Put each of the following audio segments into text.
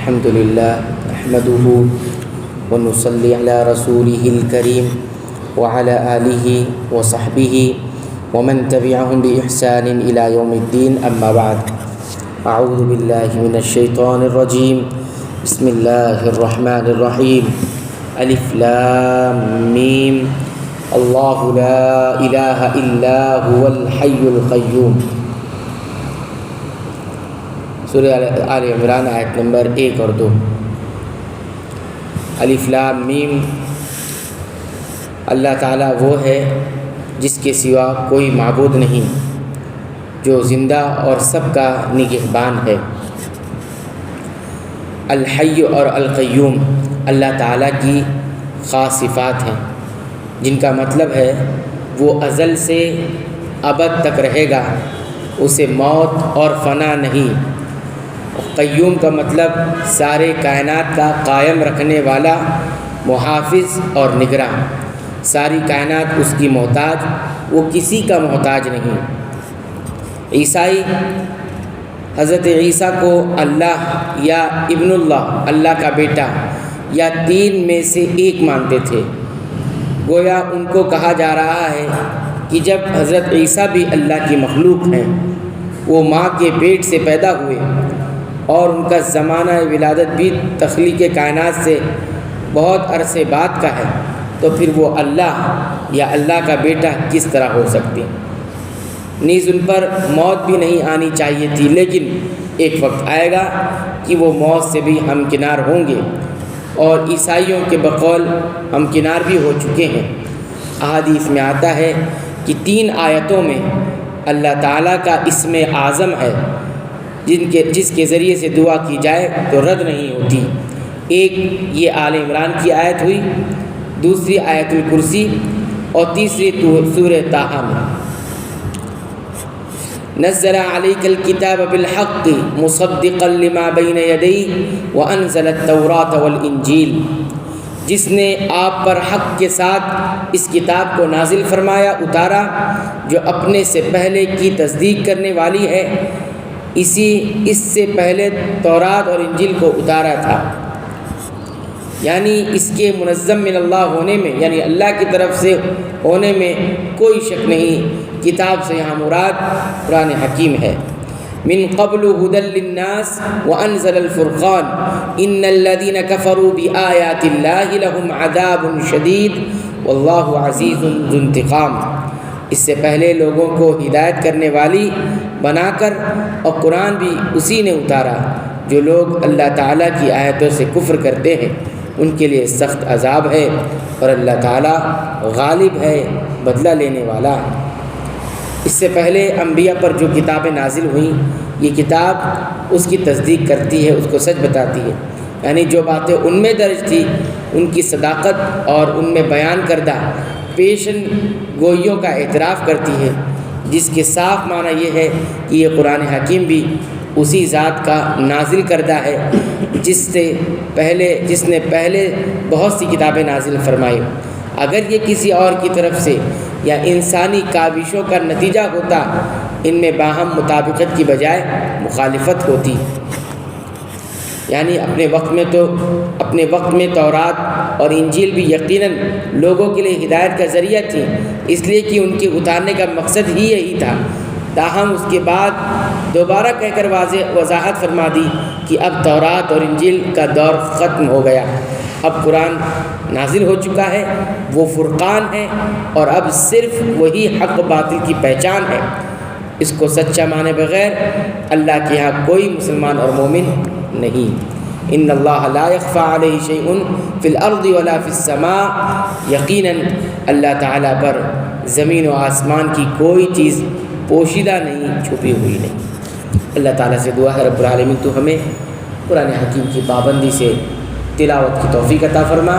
الحمد للہ نحمده ونصلي على رسوله الكريم وعلى آله وصحبه ومن تبعهم بإحسان إلى يوم الدين أما بعد أعوذ بالله من الشيطان الرجيم بسم الله الرحمن الرحيم ألف لام ميم الله لا إله إلا هو الحي القيوم سورہ آل عمران آیت نمبر 1 اور 2۔ الف لام میم، اللہ تعالیٰ وہ ہے جس کے سوا کوئی معبود نہیں، جو زندہ اور سب کا نگہبان ہے۔ الحی اور القیوم اللہ تعالیٰ کی خاص صفات ہیں، جن کا مطلب ہے وہ ازل سے ابد تک رہے گا، اسے موت اور فنا نہیں۔ قیوم کا مطلب سارے کائنات کا قائم رکھنے والا، محافظ اور نگراں۔ ساری کائنات اس کی محتاج، وہ کسی کا محتاج نہیں۔ عیسائی حضرت عیسیٰ کو اللہ یا ابن اللہ، اللہ کا بیٹا، یا تین میں سے ایک مانتے تھے۔ گویا ان کو کہا جا رہا ہے کہ جب حضرت عیسیٰ بھی اللہ کی مخلوق ہیں، وہ ماں کے پیٹ سے پیدا ہوئے اور ان کا زمانہ ولادت بھی تخلیق کائنات سے بہت عرصے بعد کا ہے، تو پھر وہ اللہ یا اللہ کا بیٹا کس طرح ہو سکتے؟ نیز ان پر موت بھی نہیں آنی چاہیے تھی، لیکن ایک وقت آئے گا کہ وہ موت سے بھی ہمکنار ہوں گے، اور عیسائیوں کے بقول ہمکنار بھی ہو چکے ہیں۔ احادیث میں آتا ہے کہ 3 آیتوں میں اللہ تعالیٰ کا اسم اعظم ہے، جس کے ذریعے سے دعا کی جائے تو رد نہیں ہوتی۔ ایک یہ آل عمران کی آیت ہوئی، دوسری آیت الکرسی، اور تیسری سورہ طٰہٰ میں۔ نزل علیک الکتاب بالحق مصدقا لما بین یدیہ وانزل التوراۃ والانجیل، جس نے آپ پر حق کے ساتھ اس کتاب کو نازل فرمایا، اتارا، جو اپنے سے پہلے کی تصدیق کرنے والی ہے، اس سے پہلے تورات اور انجیل کو اتارا تھا۔ یعنی اس کے منظم من اللہ ہونے میں، یعنی اللہ کی طرف سے ہونے میں کوئی شک نہیں۔ کتاب سے یہاں مراد قرآن حکیم ہے۔ من قبل ہدی للناس وانزل الفرقان ان الذین کفروا بآیات اللہ لهم عذاب شدید واللہ عزیز ذو انتقام۔ اس سے پہلے لوگوں کو ہدایت کرنے والی بنا کر، اور قرآن بھی اسی نے اتارا۔ جو لوگ اللہ تعالیٰ کی آیتوں سے کفر کرتے ہیں ان کے لیے سخت عذاب ہے، اور اللہ تعالیٰ غالب ہے، بدلہ لینے والا ہے۔ اس سے پہلے انبیاء پر جو کتابیں نازل ہوئیں، یہ کتاب اس کی تصدیق کرتی ہے، اس کو سچ بتاتی ہے۔ یعنی جو باتیں ان میں درج تھی ان کی صداقت اور ان میں بیان کردہ پیشن گوئیوں کا اعتراف کرتی ہے، جس کے صاف معنی یہ ہے کہ یہ قرآن حکیم بھی اسی ذات کا نازل کردہ ہے جس نے پہلے بہت سی کتابیں نازل فرمائی۔ اگر یہ کسی اور کی طرف سے یا انسانی کاوشوں کا نتیجہ ہوتا، ان میں باہم مطابقت کی بجائے مخالفت ہوتی۔ یعنی اپنے وقت میں تورات اور انجیل بھی یقیناً لوگوں کے لیے ہدایت کا ذریعہ تھی، اس لیے کہ ان کے اتارنے کا مقصد ہی یہی تھا۔ تاہم اس کے بعد دوبارہ کہہ کر وضاحت فرما دی کہ اب تورات اور انجیل کا دور ختم ہو گیا، اب قرآن نازل ہو چکا ہے، وہ فرقان ہے، اور اب صرف وہی حق باطل کی پہچان ہے۔ اس کو سچا مانے بغیر اللہ کے یہاں کوئی مسلمان اور مومن نہیں۔ ان اللہ لا یخفی علیہ شیء فی الارض ولا فی السماء، یقیناً اللہ تعالیٰ پر زمین و آسمان کی کوئی چیز پوشیدہ نہیں، چھپی ہوئی نہیں۔ اللہ تعالیٰ سے دعا ہے رب العالمین تو ہمیں قرآن حکیم کی پابندی سے تلاوت کی توفیق عطا فرما،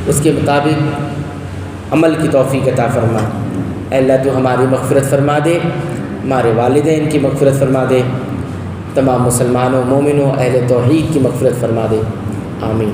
اس کے مطابق عمل کی توفیق عطا فرما۔ اے اللہ تو ہماری مغفرت فرما دے، ہمارے والدین کی مغفرت فرما دے، تمام مسلمانوں، مومنوں، اہل توحید کی مغفرت فرما دے، آمین۔